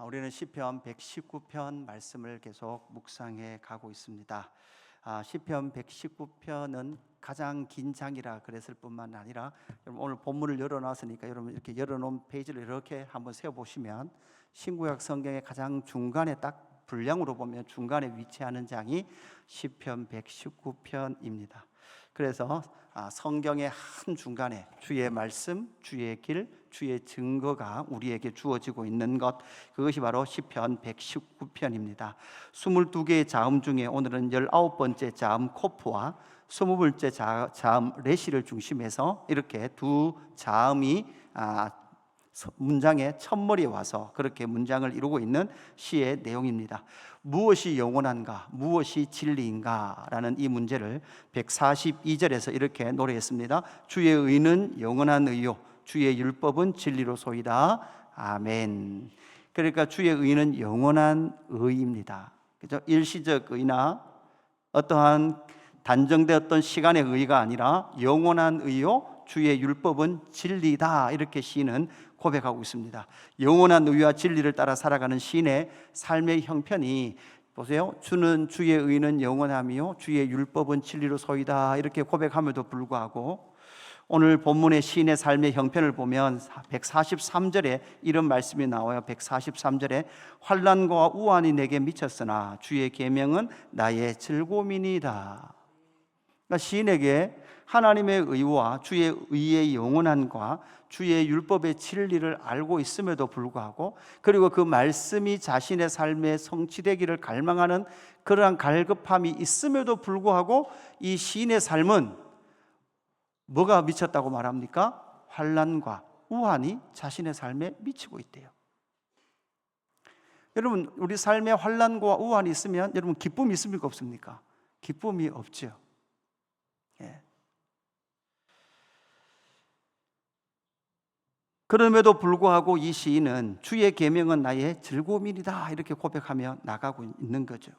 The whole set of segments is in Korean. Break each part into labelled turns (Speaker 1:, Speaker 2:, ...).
Speaker 1: 우리는 시편 119편 말씀을 계속 묵상해 가고 있습니다. 시편 119편은 가장 긴 장이라 그랬을 뿐만 아니라 여러분 오늘 본문을 열어놨으니까 여러분 이렇게 열어놓은 페이지를 이렇게 한번 세어보시면 신구약 성경의 가장 중간에 딱 분량으로 보면 중간에 위치하는 장이 시편 119편입니다. 그래서 성경의 한 중간에 주의 말씀, 주의 길, 주의 증거가 우리에게 주어지고 있는 것, 그것이 바로 시편 119편입니다 22개의 자음 중에 오늘은 19번째 자음 코프와 20번째 자음 레시를 중심해서 이렇게 두 자음이 문장의 첫머리에 와서 그렇게 문장을 이루고 있는 시의 내용입니다. 무엇이 영원한가, 무엇이 진리인가 라는 이 문제를 142절에서 이렇게 노래했습니다. 주의 의는 영원한 의요, 주의 율법은 진리로소이다. 아멘. 그러니까 주의 의는 영원한 의입니다. 그죠? 일시적 의나 어떠한 단정되었던 시간의 의가 아니라 영원한 의요, 주의 율법은 진리다. 이렇게 시인은 고백하고 있습니다. 영원한 의와 진리를 따라 살아가는 시인의 삶의 형편이 보세요. 주의 의는 영원하며 주의 율법은 진리로소이다. 이렇게 고백함에도 불구하고 오늘 본문의 시인의 삶의 형편을 보면 143절에 이런 말씀이 나와요. 143절에 환난과 우환이 내게 미쳤으나 주의 계명은 나의 즐거움이니이다. 그러니까 시인에게 하나님의 의와 주의 의의 영원함과 주의 율법의 진리를 알고 있음에도 불구하고, 그리고 그 말씀이 자신의 삶에 성취되기를 갈망하는 그러한 갈급함이 있음에도 불구하고 이 시인의 삶은 뭐가 미쳤다고 말합니까? 환난과 우환이 자신의 삶에 미치고 있대요. 여러분, 우리 삶에 환난과 우환이 있으면 여러분 기쁨이 있습니까? 없습니까? 기쁨이 없죠. 예. 그럼에도 불구하고 이 시인은 주의 계명은 나의 즐거움이다 이렇게 고백하며 나가고 있는 거죠.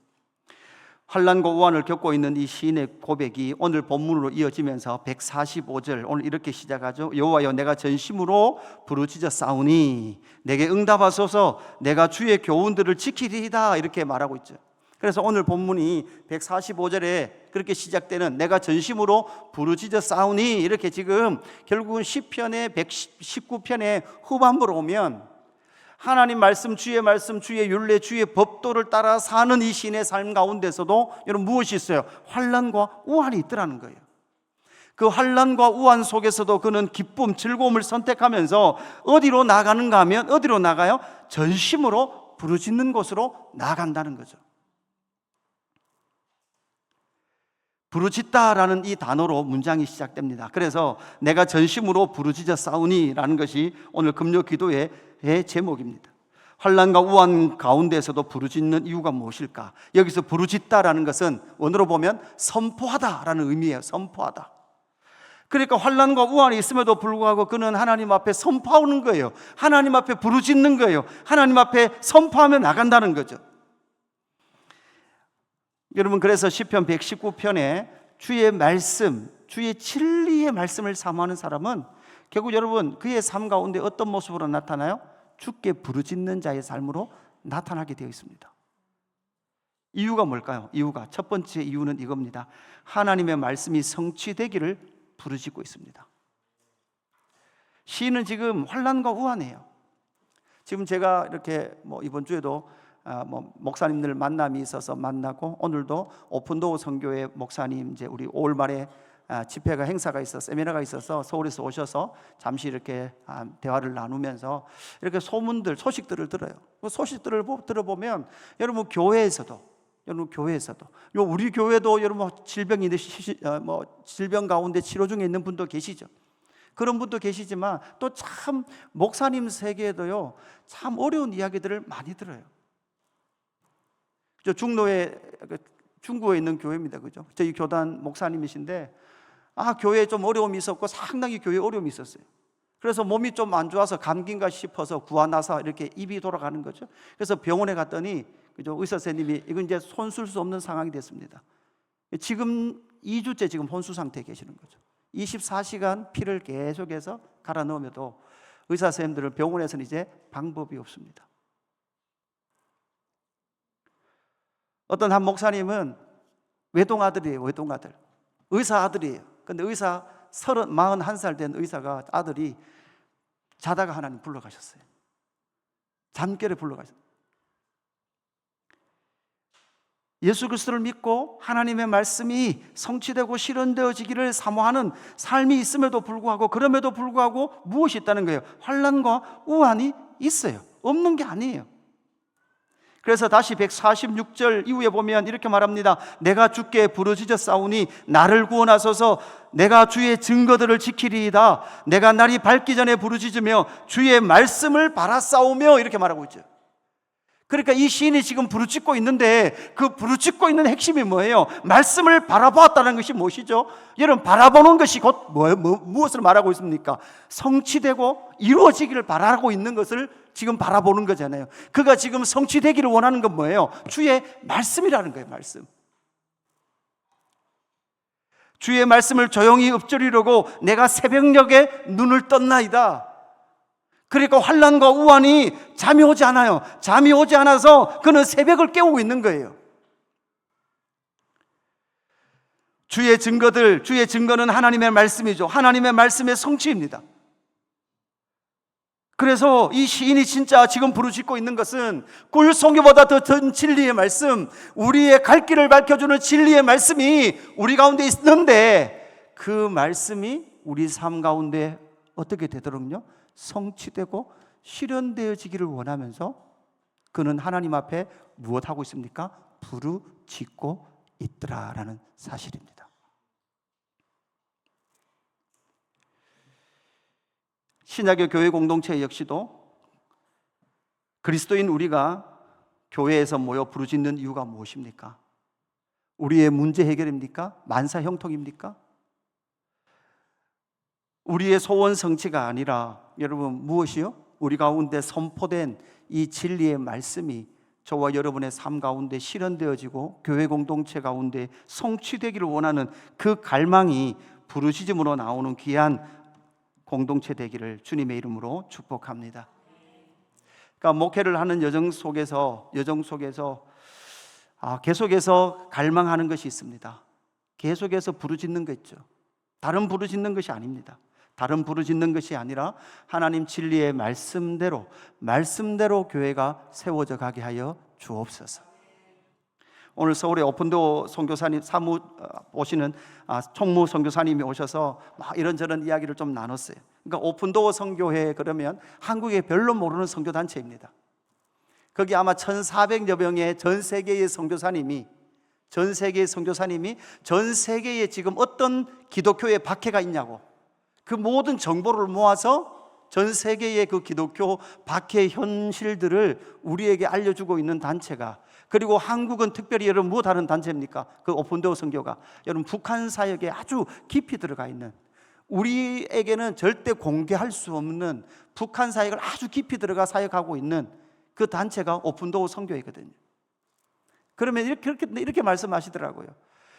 Speaker 1: 환난과 우환을 겪고 있는 이 시인의 고백이 오늘 본문으로 이어지면서 145절 오늘 이렇게 시작하죠. 여호와여, 내가 전심으로 부르짖어 싸우니 내게 응답하소서. 내가 주의 교훈들을 지키리이다 이렇게 말하고 있죠. 그래서 오늘 본문이 145절에 그렇게 시작되는 내가 전심으로 부르짖어 싸우니, 이렇게 지금 결국은 시편의 119편의 후반부로 오면 하나님 말씀, 주의 율례, 주의 법도를 따라 사는 이 시인의 삶 가운데서도 여러분 무엇이 있어요? 환난과 우환이 있더라는 거예요. 그 환난과 우환 속에서도 그는 기쁨, 즐거움을 선택하면서 어디로 나가는가 하면 어디로 나가요? 전심으로 부르짖는 곳으로 나아간다는 거죠. 부르짖다라는 이 단어로 문장이 시작됩니다. 그래서 내가 전심으로 부르짖어 싸우니 라는 것이 오늘 금요 기도의 제목입니다. 환난과 우환 가운데서도 부르짖는 이유가 무엇일까? 여기서 부르짖다라는 것은 원어로 보면 선포하다라는 의미예요. 선포하다. 그러니까 환난과 우환이 있음에도 불구하고 그는 하나님 앞에 선포하는 거예요. 하나님 앞에 부르짖는 거예요. 하나님 앞에 선포하며 나간다는 거죠. 여러분, 그래서 시편 119편에 주의 말씀, 주의 진리의 말씀을 사모하는 사람은 결국 여러분 그의 삶 가운데 어떤 모습으로 나타나요? 주께 부르짖는 자의 삶으로 나타나게 되어 있습니다. 이유가 뭘까요? 첫 번째 이유는 이겁니다. 하나님의 말씀이 성취되기를 부르짖고 있습니다. 시인은 지금 환난과 우환이에요. 지금 제가 이렇게 이번 주에도 목사님들 만남이 있어서 만나고, 오늘도 오픈도어 선교회 목사님 이제 우리 5월 말에 집회가 행사가 있어서 세미나가 있어서 서울에서 오셔서 잠시 이렇게 대화를 나누면서 이렇게 소식들을 들어요. 그 소식들을 들어보면 여러분 교회에서도 우리 교회도 여러분 질병 가운데 치료 중에 있는 분도 계시죠. 그런 분도 계시지만 또 참 목사님 세계에도요 참 어려운 이야기들을 많이 들어요. 중구에 있는 교회입니다. 그죠? 저희 교단 목사님이신데 교회에 좀 어려움이 있었고 상당히 교회에 어려움이 있었어요. 그래서 몸이 좀 안 좋아서 감기인가 싶어서 구안나서 이렇게 입이 돌아가는 거죠. 그래서 병원에 갔더니 그죠? 의사 선생님이 이건 이제 손 쓸 수 없는 상황이 됐습니다. 지금 2주째 지금 혼수 상태에 계시는 거죠. 24시간 피를 계속해서 갈아 넣으며도 의사 선생님들은 병원에서는 이제 방법이 없습니다. 어떤 한 목사님은 외동 아들이에요. 외동 아들. 의사 아들이에요. 근데 의사 41살 된 의사가 아들이 자다가 하나님 불러가셨어요. 잠결에 불러가셨어요. 예수 그리스도를 믿고 하나님의 말씀이 성취되고 실현되어지기를 사모하는 삶이 있음에도 불구하고, 그럼에도 불구하고 무엇이 있다는 거예요? 환난과 우환이 있어요. 없는 게 아니에요. 그래서 다시 146절 이후에 보면 이렇게 말합니다. 내가 주께 부르짖어 싸우니 나를 구원하소서. 내가 주의 증거들을 지키리이다. 내가 날이 밝기 전에 부르짖으며 주의 말씀을 바라싸우며, 이렇게 말하고 있죠. 그러니까 이 시인이 지금 부르짖고 있는데 그 부르짖고 있는 핵심이 뭐예요? 말씀을 바라보았다는 것이 무엇이죠? 여러분, 바라보는 것이 곧 무엇을 말하고 있습니까? 성취되고 이루어지기를 바라고 있는 것을 지금 바라보는 거잖아요. 그가 지금 성취되기를 원하는 건 뭐예요? 주의 말씀이라는 거예요. 말씀. 주의 말씀을 조용히 읊조리려고 내가 새벽녘에 눈을 떴나이다. 그러니까 환난과 우환이 잠이 오지 않아요. 잠이 오지 않아서 그는 새벽을 깨우고 있는 거예요. 주의 증거는 하나님의 말씀이죠. 하나님의 말씀의 성취입니다. 그래서 이 시인이 진짜 지금 부르짖고 있는 것은 꿀송이보다 더 전 진리의 말씀, 우리의 갈 길을 밝혀주는 진리의 말씀이 우리 가운데 있는데, 그 말씀이 우리 삶 가운데 어떻게 되도록요? 성취되고 실현되어지기를 원하면서 그는 하나님 앞에 무엇하고 있습니까? 부르짖고 있더라라는 사실입니다. 신약의 교회 공동체 역시도 그리스도인 우리가 교회에서 모여 부르짖는 이유가 무엇입니까? 우리의 문제 해결입니까? 만사 형통입니까? 우리의 소원 성취가 아니라, 여러분, 무엇이요? 우리 가운데 선포된 이 진리의 말씀이 저와 여러분의 삶 가운데 실현되어지고 교회 공동체 가운데 성취되기를 원하는 그 갈망이 부르짖음으로 나오는 귀한 공동체 되기를 주님의 이름으로 축복합니다. 그러니까 목회를 하는 여정 속에서 계속해서 갈망하는 것이 있습니다. 계속해서 부르짖는 거 있죠. 다른 부르짖는 것이 아닙니다. 다른 부르짖는 것이 아니라 하나님 진리의 말씀대로 교회가 세워져 가게 하여 주옵소서. 오늘 서울에 오픈도어 선교사님 사무 오시는 총무 선교사님이 오셔서 막 이런저런 이야기를 좀 나눴어요. 그러니까 오픈도어 선교회, 그러면 한국에 별로 모르는 선교단체입니다. 거기 아마 1,400여 명의 전 세계의 선교사님이 전 세계에 지금 어떤 기독교의 박해가 있냐고 그 모든 정보를 모아서 전 세계의 그 기독교 박해 현실들을 우리에게 알려주고 있는 단체가, 그리고 한국은 특별히 여러분 무엇 하는 단체입니까? 그 오픈도어 선교가 여러분 북한 사역에 아주 깊이 들어가 있는, 우리에게는 절대 공개할 수 없는 북한 사역을 아주 깊이 들어가 사역하고 있는 그 단체가 오픈도어 선교이거든요. 그러면 이렇게 말씀하시더라고요.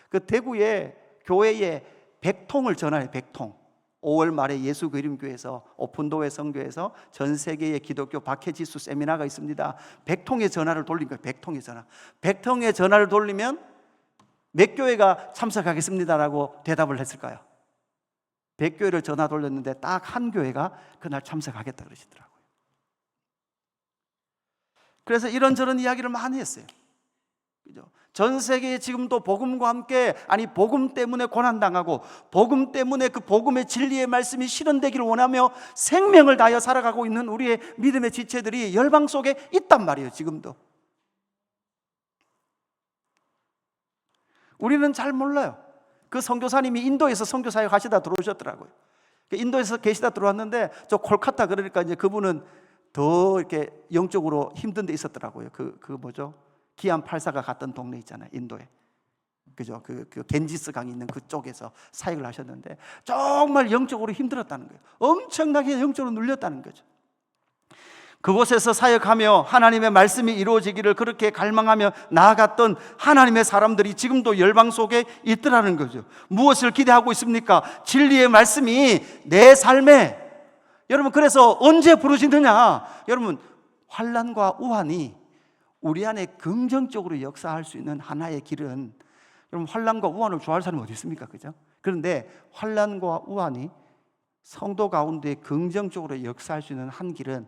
Speaker 1: 그 대구의 교회에 100통을 전화해요. 100통. 5월 말에 예수 그림교회에서 오픈도어 선교에서 전 세계의 기독교 박해지수 세미나가 있습니다. 100통의 전화를 돌린 거예요. 100통의 전화. 100통의 전화를 돌리면 몇 교회가 참석하겠습니다라고 대답을 했을까요? 100교회를 전화 돌렸는데 딱 한 교회가 그날 참석하겠다 그러시더라고요. 그래서 이런저런 이야기를 많이 했어요. 그죠? 전 세계에 지금도 복음과 함께, 복음 때문에 고난당하고 복음 때문에 그 복음의 진리의 말씀이 실현되기를 원하며 생명을 다하여 살아가고 있는 우리의 믿음의 지체들이 열방 속에 있단 말이에요. 지금도 우리는 잘 몰라요. 그 선교사님이 인도에서 선교사역 하시다 들어오셨더라고요. 인도에서 계시다 들어왔는데 저 콜카타, 그러니까 이제 그분은 더 이렇게 영적으로 힘든 데 있었더라고요. 그 뭐죠? 기안 84가 갔던 동네 있잖아요, 인도에. 그죠? 그 겐지스 강이 있는 그쪽에서 사역을 하셨는데 정말 영적으로 힘들었다는 거예요. 엄청나게 영적으로 눌렸다는 거죠. 그곳에서 사역하며 하나님의 말씀이 이루어지기를 그렇게 갈망하며 나아갔던 하나님의 사람들이 지금도 열방 속에 있더라는 거죠. 무엇을 기대하고 있습니까? 진리의 말씀이 내 삶에, 여러분, 그래서 언제 부르짖느냐? 여러분, 환난과 우환이 우리 안에 긍정적으로 역사할 수 있는 하나의 길은, 여러분 환난과 우환을 좋아할 사람이 어디 있습니까? 그죠? 그런데 환난과 우환이 성도 가운데 긍정적으로 역사할 수 있는 한 길은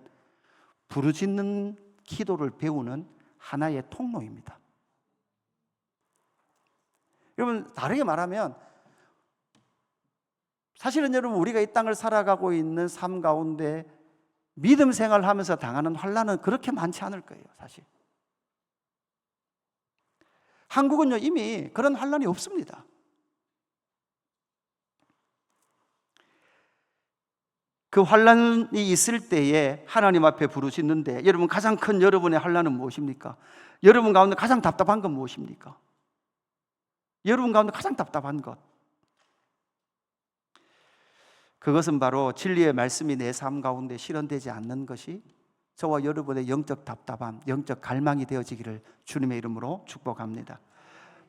Speaker 1: 부르짖는 기도를 배우는 하나의 통로입니다. 여러분 다르게 말하면, 사실은 여러분 우리가 이 땅을 살아가고 있는 삶 가운데 믿음 생활을 하면서 당하는 환난은 그렇게 많지 않을 거예요. 사실 한국은요 이미 그런 환난이 없습니다. 그 환난이 있을 때에 하나님 앞에 부르짖는데, 여러분 가장 큰 여러분의 환난은 무엇입니까? 여러분 가운데 가장 답답한 건 무엇입니까? 여러분 가운데 가장 답답한 것, 그것은 바로 진리의 말씀이 내 삶 가운데 실현되지 않는 것이 저와 여러분의 영적 답답함, 영적 갈망이 되어지기를 주님의 이름으로 축복합니다.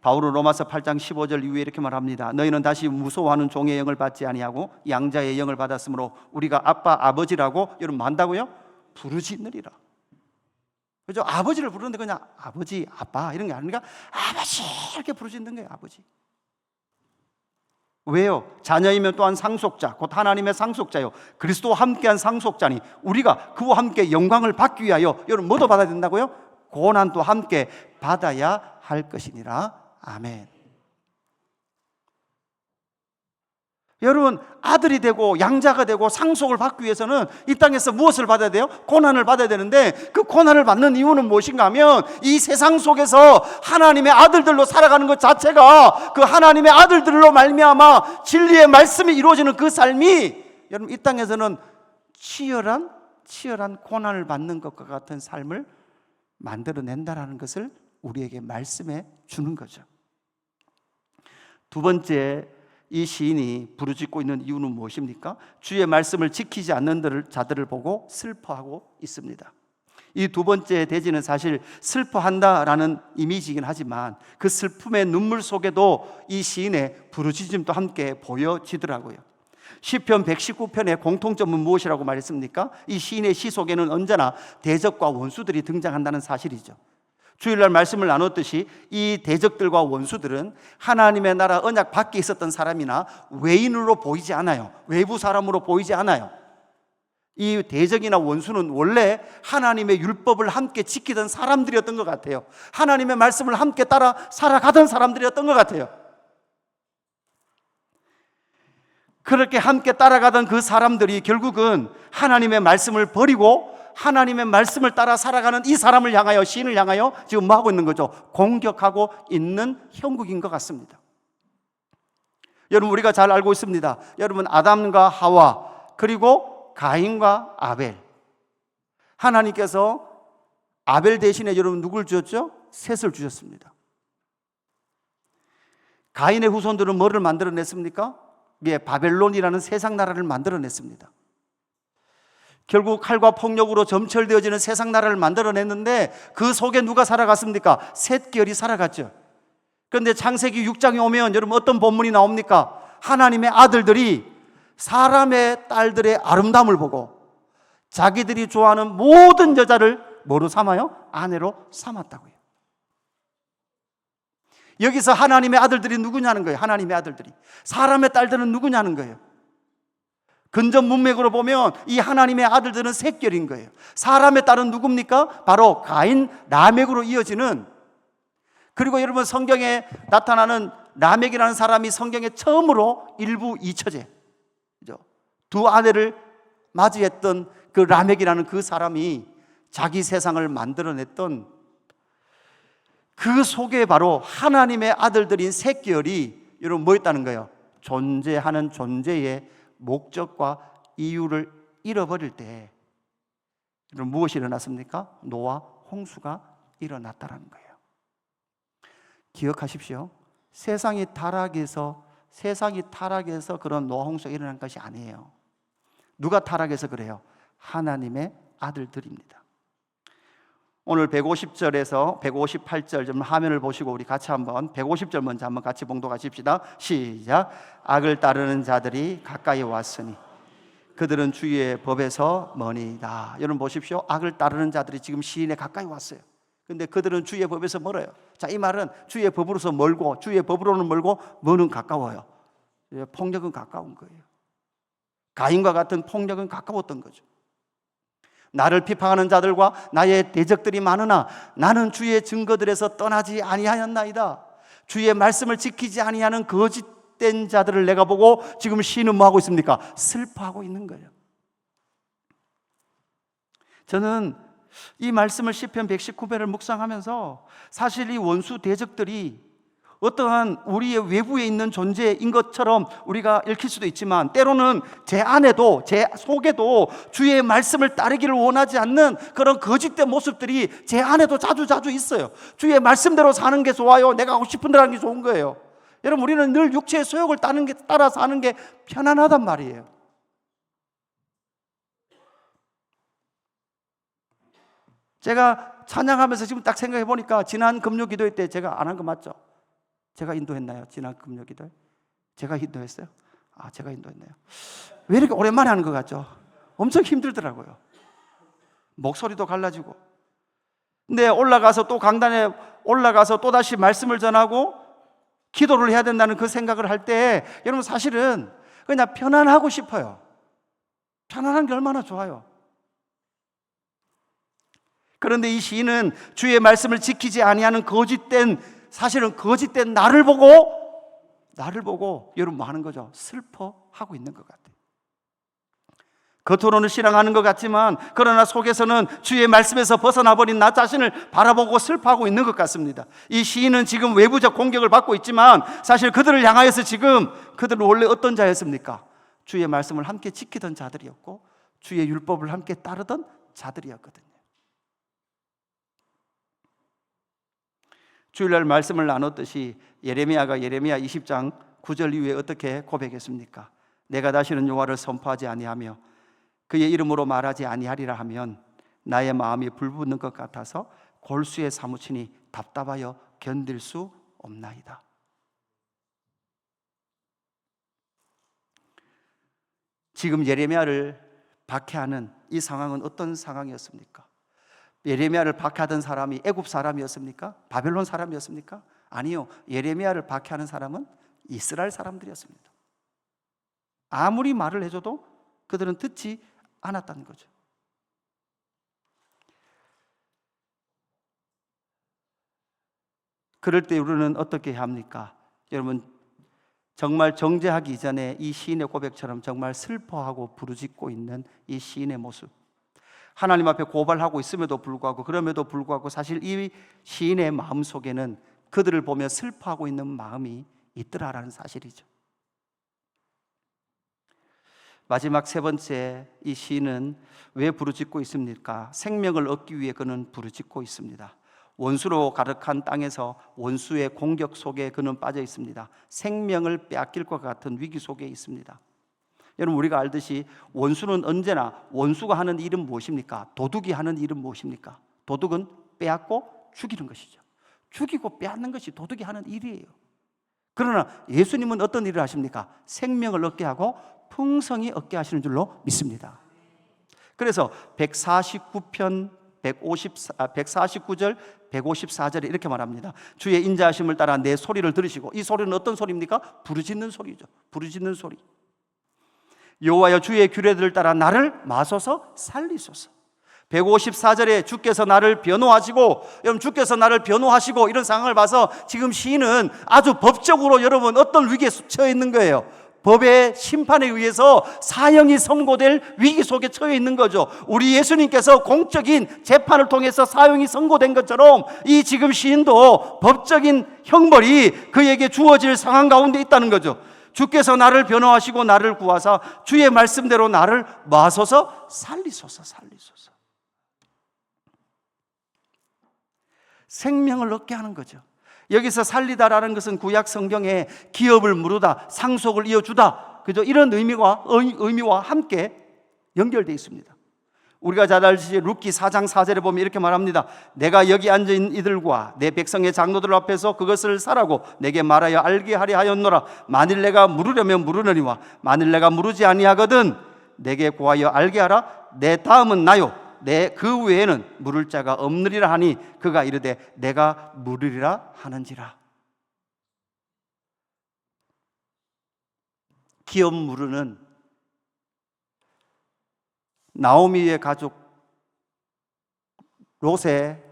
Speaker 1: 바울은 로마서 8장 15절 이후에 이렇게 말합니다. 너희는 다시 무소하는 종의 영을 받지 아니하고 양자의 영을 받았으므로 우리가 아빠 아버지라고 여러분 만다고요? 부르짖느리라. 그죠? 아버지를 부르는데 그냥 아버지 아빠 이런 게 아니라 아버지 이렇게 부르짖는 거예요. 아버지. 왜요? 자녀이면 또한 상속자, 곧 하나님의 상속자요, 그리스도와 함께한 상속자니 우리가 그와 함께 영광을 받기 위하여, 여러분 뭐도 받아야 된다고요? 고난도 함께 받아야 할 것이니라. 아멘. 여러분 아들이 되고 양자가 되고 상속을 받기 위해서는 이 땅에서 무엇을 받아야 돼요? 고난을 받아야 되는데, 그 고난을 받는 이유는 무엇인가 하면 이 세상 속에서 하나님의 아들들로 살아가는 것 자체가, 그 하나님의 아들들로 말미암아 진리의 말씀이 이루어지는 그 삶이, 여러분 이 땅에서는 치열한 고난을 받는 것과 같은 삶을 만들어낸다라는 것을 우리에게 말씀해 주는 거죠. 두 번째, 이 시인이 부르짖고 있는 이유는 무엇입니까? 주의 말씀을 지키지 않는 자들을 보고 슬퍼하고 있습니다. 이 두 번째 대지는 사실 슬퍼한다라는 이미지이긴 하지만 그 슬픔의 눈물 속에도 이 시인의 부르짖음도 함께 보여지더라고요. 시편 119편의 공통점은 무엇이라고 말했습니까? 이 시인의 시 속에는 언제나 대적과 원수들이 등장한다는 사실이죠. 주일날 말씀을 나눴듯이 이 대적들과 원수들은 하나님의 나라 언약 밖에 있었던 사람이나 외인으로 보이지 않아요. 외부 사람으로 보이지 않아요. 이 대적이나 원수는 원래 하나님의 율법을 함께 지키던 사람들이었던 것 같아요. 하나님의 말씀을 함께 따라 살아가던 사람들이었던 것 같아요. 그렇게 함께 따라가던 그 사람들이 결국은 하나님의 말씀을 버리고 하나님의 말씀을 따라 살아가는 이 사람을 향하여, 시인을 향하여 지금 뭐 하고 있는 거죠? 공격하고 있는 형국인 것 같습니다. 여러분 우리가 잘 알고 있습니다. 여러분 아담과 하와, 그리고 가인과 아벨, 하나님께서 아벨 대신에 여러분 누굴 주셨죠? 셋을 주셨습니다. 가인의 후손들은 뭐를 만들어냈습니까? 예, 바벨론이라는 세상 나라를 만들어냈습니다. 결국 칼과 폭력으로 점철되어지는 세상 나라를 만들어냈는데 그 속에 누가 살아갔습니까? 셋 계열이 살아갔죠. 그런데 창세기 6장에 오면 여러분 어떤 본문이 나옵니까? 하나님의 아들들이 사람의 딸들의 아름다움을 보고 자기들이 좋아하는 모든 여자를 뭐로 삼아요? 아내로 삼았다고요. 여기서 하나님의 아들들이 누구냐는 거예요. 하나님의 아들들이. 사람의 딸들은 누구냐는 거예요. 근전 문맥으로 보면 이 하나님의 아들들은 셋결인 거예요. 사람의 딸은 누굽니까? 바로 가인, 라멕으로 이어지는, 그리고 여러분 성경에 나타나는 라멕이라는 사람이 성경에 처음으로 일부 이처제, 두 아내를 맞이했던 그 라멕이라는 그 사람이 자기 세상을 만들어냈던 그 속에 바로 하나님의 아들들인 셋결이 여러분 뭐였다는 거예요? 존재하는 존재의 목적과 이유를 잃어버릴 때 여러분 무엇이 일어났습니까? 노아 홍수가 일어났다는 거예요. 기억하십시오. 세상이 타락해서 그런 노아 홍수가 일어난 것이 아니에요. 누가 타락해서 그래요? 하나님의 아들들입니다. 오늘 150절에서 158절 좀 화면을 보시고 우리 같이 한번 150절 먼저 한번 같이 봉독하십시다. 시작. 악을 따르는 자들이 가까이 왔으니 그들은 주의 법에서 머니이다. 여러분 보십시오. 악을 따르는 자들이 지금 시인에 가까이 왔어요. 근데 그들은 주의 법에서 멀어요. 자, 이 말은 주의 법으로서 멀고 주의 법으로는 멀고 뭐는 가까워요. 폭력은 가까운 거예요. 가인과 같은 폭력은 가까웠던 거죠. 나를 비판하는 자들과 나의 대적들이 많으나 나는 주의 증거들에서 떠나지 아니하였나이다. 주의 말씀을 지키지 아니하는 거짓된 자들을 내가 보고 지금 시인은 뭐 하고 있습니까? 슬퍼하고 있는 거예요. 저는 이 말씀을 시편 119편을 묵상하면서 사실 이 원수 대적들이 어떠한 우리의 외부에 있는 존재인 것처럼 우리가 읽힐 수도 있지만 때로는 제 안에도 제 속에도 주의 말씀을 따르기를 원하지 않는 그런 거짓된 모습들이 제 안에도 자주 있어요. 주의 말씀대로 사는 게 좋아요. 내가 하고 싶은 대로 하는 게 좋은 거예요. 여러분, 우리는 늘 육체의 소욕을 따라 사는 게 편안하단 말이에요. 제가 찬양하면서 지금 딱 생각해 보니까 지난 금요 기도회 때 제가 안 한 거 맞죠? 제가 인도했나요? 지난 금요 기도회? 제가 인도했어요? 제가 인도했네요. 왜 이렇게 오랜만에 하는 것 같죠? 엄청 힘들더라고요. 목소리도 갈라지고. 근데 올라가서 또 강단에 올라가서 또 다시 말씀을 전하고 기도를 해야 된다는 그 생각을 할 때 여러분 사실은 그냥 편안하고 싶어요. 편안한 게 얼마나 좋아요. 그런데 이 시인은 주의 말씀을 지키지 아니하는 사실은 거짓된 나를 보고 여러분 뭐 하는 거죠? 슬퍼하고 있는 것 같아요. 겉으로는 신앙하는 것 같지만 그러나 속에서는 주의 말씀에서 벗어나 버린 나 자신을 바라보고 슬퍼하고 있는 것 같습니다. 이 시인은 지금 외부적 공격을 받고 있지만 사실 그들을 향하여서 지금 그들은 원래 어떤 자였습니까? 주의 말씀을 함께 지키던 자들이었고 주의 율법을 함께 따르던 자들이었거든요. 주일날 말씀을 나눴듯이 예레미야 20장 9절 이후에 어떻게 고백했습니까? 내가 다시는 여호와를 선포하지 아니하며 그의 이름으로 말하지 아니하리라 하면 나의 마음이 불붙는 것 같아서 골수에 사무치니 답답하여 견딜 수 없나이다. 지금 예레미야를 박해하는 이 상황은 어떤 상황이었습니까? 예레미야를 박해하던 사람이 애굽 사람이었습니까? 바벨론 사람이었습니까? 아니요. 예레미야를 박해하는 사람은 이스라엘 사람들이었습니다. 아무리 말을 해줘도 그들은 듣지 않았다는 거죠. 그럴 때 우리는 어떻게 해야 합니까? 여러분, 정말 정죄하기 이전에 이 시인의 고백처럼 정말 슬퍼하고 부르짖고 있는 이 시인의 모습, 하나님 앞에 고발하고 있음에도 불구하고 그럼에도 불구하고 사실 이 시인의 마음속에는 그들을 보며 슬퍼하고 있는 마음이 있더라라는 사실이죠. 마지막 세 번째, 이 시인은 왜 부르짖고 있습니까? 생명을 얻기 위해 그는 부르짖고 있습니다. 원수로 가득한 땅에서 원수의 공격 속에 그는 빠져 있습니다. 생명을 빼앗길 것 같은 위기 속에 있습니다. 여러분, 우리가 알듯이 원수는 언제나 원수가 하는 일은 무엇입니까? 도둑이 하는 일은 무엇입니까? 도둑은 빼앗고 죽이는 것이죠. 죽이고 빼앗는 것이 도둑이 하는 일이에요. 그러나 예수님은 어떤 일을 하십니까? 생명을 얻게 하고 풍성히 얻게 하시는 줄로 믿습니다. 그래서 149편 149절 154절에 이렇게 말합니다. 주의 인자하심을 따라 내 소리를 들으시고, 이 소리는 어떤 소리입니까? 부르짖는 소리죠. 부르짖는 소리. 여호와여 주의 규례들을 따라 나를 마소서 살리소서. 154절에 주께서 나를 변호하시고, 여러분 주께서 나를 변호하시고 이런 상황을 봐서 지금 시인은 아주 법적으로 여러분 어떤 위기에 처해 있는 거예요. 법의 심판에 의해서 사형이 선고될 위기 속에 처해 있는 거죠. 우리 예수님께서 공적인 재판을 통해서 사형이 선고된 것처럼 이 지금 시인도 법적인 형벌이 그에게 주어질 상황 가운데 있다는 거죠. 주께서 나를 변호하시고 나를 구하사 주의 말씀대로 나를 마소서 살리소서. 생명을 얻게 하는 거죠. 여기서 살리다라는 것은 구약 성경에 기업을 무르다, 상속을 이어주다, 그죠? 이런 의미와 함께 연결되어 있습니다. 우리가 잘 알듯이 룻기 4장 4절에 보면 이렇게 말합니다. 내가 여기 앉은 이들과 내 백성의 장로들 앞에서 그것을 사라고 내게 말하여 알게 하려 하였노라. 만일 내가 물으려면 물으느니와 만일 내가 물으지 아니하거든 내게 구하여 알게 하라. 내 다음은 나요 그 외에는 물을 자가 없느리라 하니 그가 이르되 내가 물으리라 하는지라. 기업 물으는 나오미의 가족 룻의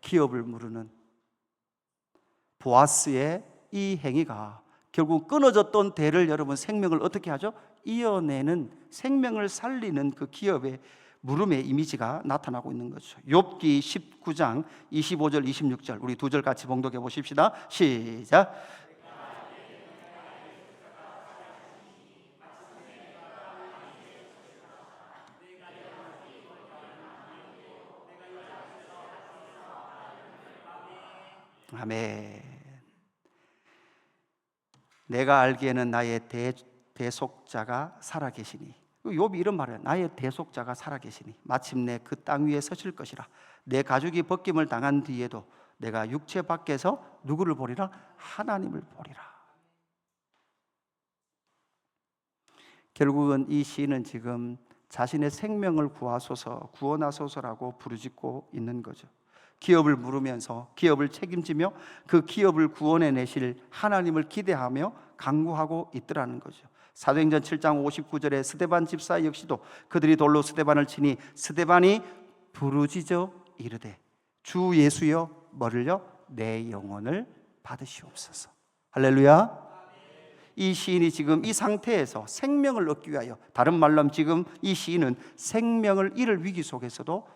Speaker 1: 기업을 물으는 보아스의 이 행위가 결국 끊어졌던 대를 여러분 생명을 어떻게 하죠? 이어내는, 생명을 살리는 그 기업의 물음의 이미지가 나타나고 있는 거죠. 욥기 19장 25절 26절 우리 두 절 같이 봉독해 보십시다. 시작. 아멘. 내가 알기에는 나의 대속자가 살아계시니, 욥이 이런 말을 해요. 나의 대속자가 살아계시니 마침내 그 땅 위에 서실 것이라. 내 가죽이 벗김을 당한 뒤에도 내가 육체 밖에서 누구를 보리라? 하나님을 보리라. 결국은 이 시인은 지금 자신의 생명을 구원하소서라고 부르짖고 있는 거죠. 기업을 물으면서 기업을 책임지며 그 기업을 구원해내실 하나님을 기대하며 간구하고 있더라는 거죠. 사도행전 7장 59절에 스데반 집사 역시도 그들이 돌로 스데반을 치니 스데반이 부르짖어 이르되 주 예수여 뭐를요? 내 영혼을 받으시옵소서. 할렐루야. 이 시인이 지금 이 상태에서 생명을 얻기 위하여, 다른 말로 하면 지금 이 시인은 생명을 잃을 위기 속에서도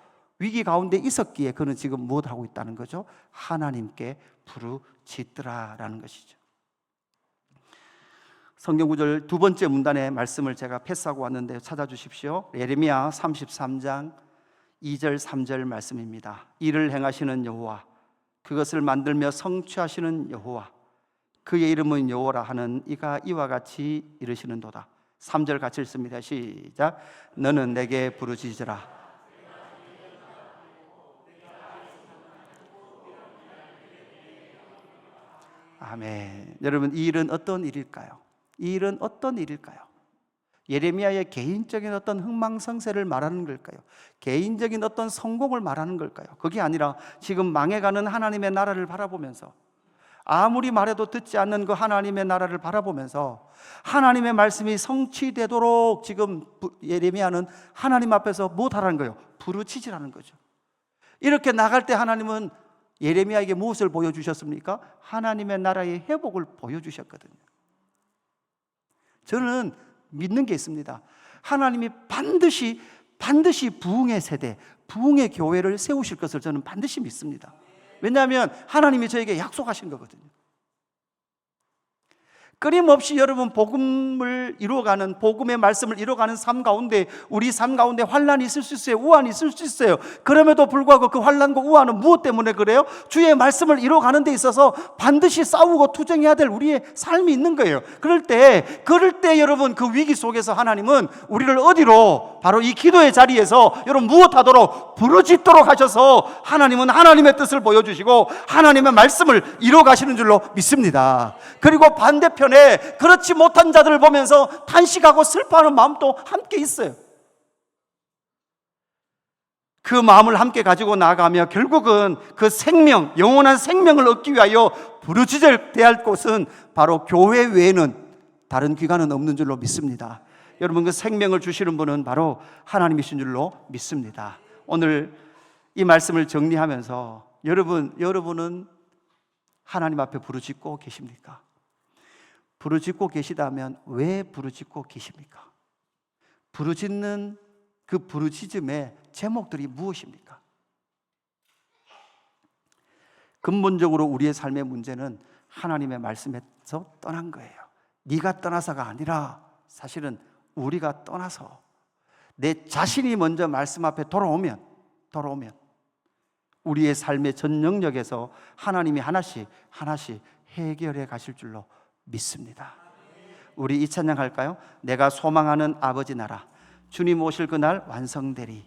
Speaker 1: 위기 가운데 있었기에 그는 지금 무엇하고 있다는 거죠? 하나님께 부르짖더라라는 것이죠. 성경 구절 두 번째 문단의 말씀을 제가 패스하고 왔는데 찾아주십시오. 예레미야 33장 2절 3절 말씀입니다. 이를 행하시는 여호와, 그것을 만들며 성취하시는 여호와, 그의 이름은 여호와라 하는 이가 이와 같이 이르시는도다. 3절 같이 읽습니다. 시작. 너는 내게 부르짖으라. 아멘. 여러분, 이 일은 어떤 일일까요? 이 일은 어떤 일일까요? 예레미야의 개인적인 어떤 흥망성쇠를 말하는 걸까요? 개인적인 어떤 성공을 말하는 걸까요? 그게 아니라 지금 망해가는 하나님의 나라를 바라보면서, 아무리 말해도 듣지 않는 그 하나님의 나라를 바라보면서 하나님의 말씀이 성취되도록 지금 예레미야는 하나님 앞에서 무엇하라는 거예요? 부르짖으라는 거죠. 이렇게 나갈 때 하나님은 예레미야에게 무엇을 보여주셨습니까? 하나님의 나라의 회복을 보여주셨거든요. 저는 믿는 게 있습니다. 하나님이 반드시 부흥의 세대, 부흥의 교회를 세우실 것을 저는 반드시 믿습니다. 왜냐하면 하나님이 저에게 약속하신 거거든요. 끊임없이 여러분 복음을 이루어가는, 복음의 말씀을 이루어가는 삶 가운데, 우리 삶 가운데 환난이 있을 수 있어요. 우환이 있을 수 있어요. 그럼에도 불구하고 그 환난과 우환은 무엇 때문에 그래요? 주의 말씀을 이루어가는 데 있어서 반드시 싸우고 투쟁해야 될 우리의 삶이 있는 거예요. 그럴 때 여러분 그 위기 속에서 하나님은 우리를 어디로? 바로 이 기도의 자리에서 여러분 무엇하도록? 부르짖도록 하셔서 하나님은 하나님의 뜻을 보여주시고 하나님의 말씀을 이루어가시는 줄로 믿습니다. 그리고 반대편 그렇지 못한 자들을 보면서 탄식하고 슬퍼하는 마음도 함께 있어요. 그 마음을 함께 가지고 나아가며 결국은 그 생명, 영원한 생명을 얻기 위하여 부르짖어야 할 곳은 바로 교회 외에는 다른 기관은 없는 줄로 믿습니다. 여러분, 그 생명을 주시는 분은 바로 하나님이신 줄로 믿습니다. 오늘 이 말씀을 정리하면서 여러분은 하나님 앞에 부르짖고 계십니까? 부르짖고 계시다면 왜 부르짖고 계십니까? 부르짖는 그 부르짖음의 제목들이 무엇입니까? 근본적으로 우리의 삶의 문제는 하나님의 말씀에서 떠난 거예요. 네가 떠나서가 아니라 사실은 우리가 떠나서 내 자신이 먼저 말씀 앞에 돌아오면 우리의 삶의 전 영역에서 하나님이 하나씩 해결해 가실 줄로 믿습니다. 우리 이 찬양 할까요? 내가 소망하는 아버지 나라, 주님 오실 그날 완성되리.